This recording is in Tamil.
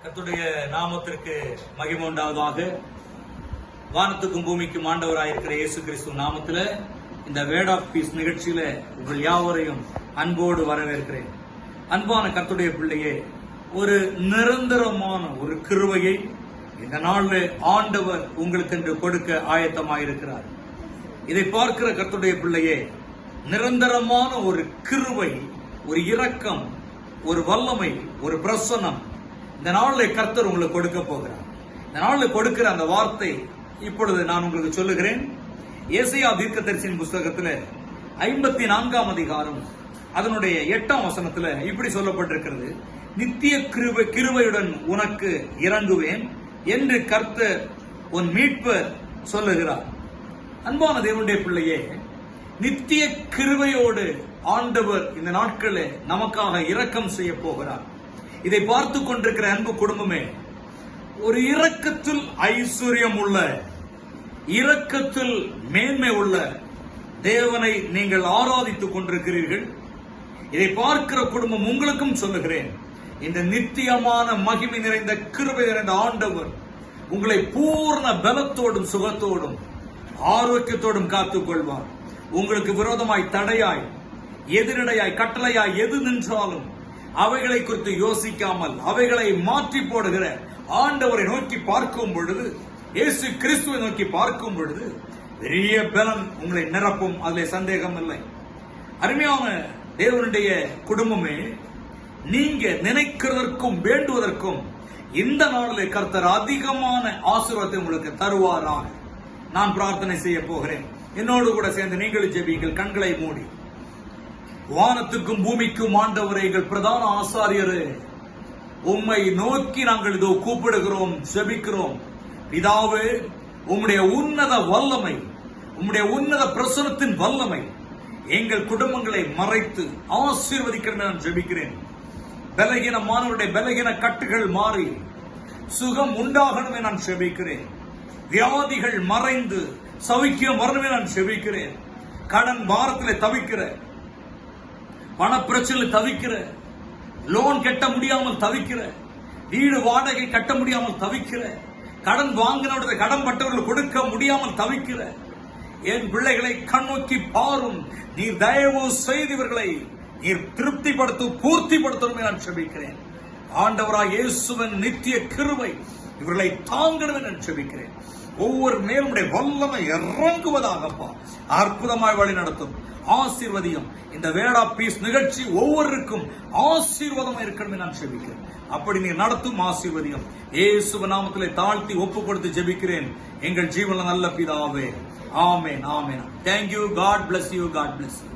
கர்த்தருடைய நாமத்திற்கு மகிமை உண்டாவதாக. வானத்துக்கும் பூமிக்கும் ஆண்டவராயிருக்கிற இயேசு கிறிஸ்து நாமத்தில் இந்த வேர்ட் ஆஃப் பீஸ் நிகழ்ச்சியில உங்கள் யாவரையும் அன்போடு வரவேற்கிறேன். அன்பான கர்த்தருடைய பிள்ளையே, ஒரு நிரந்தரமான ஒரு கிருபையை இந்த நாளில் ஆண்டவர் உங்களுக்கு என்று கொடுக்க ஆயத்தமாயிருக்கிறார். இதை பார்க்கிற கர்த்தருடைய பிள்ளையே, நிரந்தரமான ஒரு கிருபை, ஒரு இரக்கம், ஒரு வல்லமை, ஒரு பிரசன்னம் இந்த நாளில் கர்த்தர் உங்களுக்கு கொடுக்க போகிறார். இந்த நாளில் கொடுக்கிற அந்த வார்த்தை இப்பொழுது நான் உங்களுக்கு சொல்லுகிறேன். ஏசாயா தீர்க்கதரிசியின் புஸ்தகத்தில் 54ஆம் அதிகாரம் அதனுடைய 8ஆம் வசனத்தில் இப்படி சொல்லப்பட்டிருக்கிறது: நித்திய கிருபையுடன் உனக்கு இறங்குவேன் என்று கர்த்தர் உன் மீட்பர் சொல்லுகிறார். அன்பான தேவனுடைய பிள்ளையே, நித்திய கிருபையோடு ஆண்டவர் இந்த நாட்களில் நமக்காக இரக்கம் செய்ய போகிறார். இதை பார்த்து கொண்டிருக்கிற அன்பு குடும்பமே, ஒரு இரக்கத்தில் ஐஸ்வர்யம் உள்ள, இரக்கத்தில் மேன்மை உள்ள தேவனை நீங்கள் ஆராதித்துக் கொண்டிருக்கிறீர்கள். இதை பார்க்கிற குடும்பம் உங்களுக்கும் சொல்லுகிறேன், இந்த நித்தியமான மகிமை நிறைந்த கிருபை நிறைந்த ஆண்டவர் உங்களை பூர்ண பலத்தோடும் சுகத்தோடும் ஆரோக்கியத்தோடும் காத்துக் கொள்வார். உங்களுக்கு விரோதமாய், தடையாய், எதிரடையாய், கட்டளையாய் எது நின்றாலும் அவைகளை குறித்து யோசிக்காமல் அவைகளை மாற்றி போடுகிற ஆண்டவரை நோக்கி பார்க்கும் பொழுது, இயேசு கிறிஸ்துவை நோக்கி பார்க்கும் பொழுது பெரிய பலன் உங்களை நிரப்பும். அதில் சந்தேகம் இல்லை. அருமையான தேவனுடைய குடும்பமே, நீங்க நினைக்கிறதற்கும் வேண்டுவதற்கும் இந்த நாளில் கர்த்தர் அதிகமான ஆசீர்வாதத்தை உங்களுக்கு தருவாராக. நான் பிரார்த்தனை செய்ய போகிறேன். என்னோடு கூட சேர்ந்து நீங்களும் ஜெபியுங்கள். கண்களை மூடி. வானத்துக்கும் பூமிக்கும் ஆண்டவரே, எங்கள் பிரதான ஆசாரியரே, உம்மை நோக்கி நாங்கள் இதோ கூப்பிடுகிறோம், ஜெபிக்கிறோம். பிதாவே, உம்முடைய உன்னத வல்லமை, உம்முடைய உன்னத பிரசனத்தின் வல்லமை எங்கள் குடும்பங்களை மறைத்து ஆசீர்வதிக்கிறேன் நான் ஜெபிக்கிறேன். பலகீனமானவருடைய பலகீன கட்டுகள் மாறி சுகம் உண்டாகணுமே நான் ஜெபிக்கிறேன். வியாதிகள் மறைந்து சௌக்கியம் வரணுமே நான் ஜெபிக்கிறேன். கடன் பாரத்தில் தவிக்கிற, பணப்பிரச்சனை தவிக்கிற, லோன் கட்ட முடியாமல் தவிக்கிற, வீடு வாடகை கட்ட முடியாமல் தவிக்கிற, கடன் வாங்கினவர்கள் கடன் பட்டவர்கள் கொடுக்க முடியாமல் தவிக்கிற என் பிள்ளைகளை கண்ணோக்கி பாரும். நீர் தயவு செய்தவர்களை நீர் திருப்திப்படுத்தும், பூர்த்திப்படுத்தணுமே நான் ஜெபிக்கிறேன். ஆண்டவராய் இயேசுவின் நித்திய கிருபை இவர்களை தாங்கணுமே நான் ஜெபிக்கிறேன். ஒவ்வொரு மேலுடைய வல்லமை இறங்குவதாகப்பா அற்புதமாய் வழி நடத்தும். ஆசீர்வதியும். இந்த வேர்ட் ஆஃப் பீஸ் நிகழ்ச்சி ஒவ்வொருக்கும் ஆசீர்வாதமா இருக்கணுமே நான் ஜெபிக்கிறேன். அப்படி நீ நடத்தும் ஆசீர்வதியும். இயேசுவின் நாமத்திலே தாழ்த்தி ஒப்பு கொடுத்து ஜெபிக்கிறேன் எங்கள் ஜீவன நல்ல பிதாவே. ஆமென், ஆமென். Thank you. God bless you. God bless you.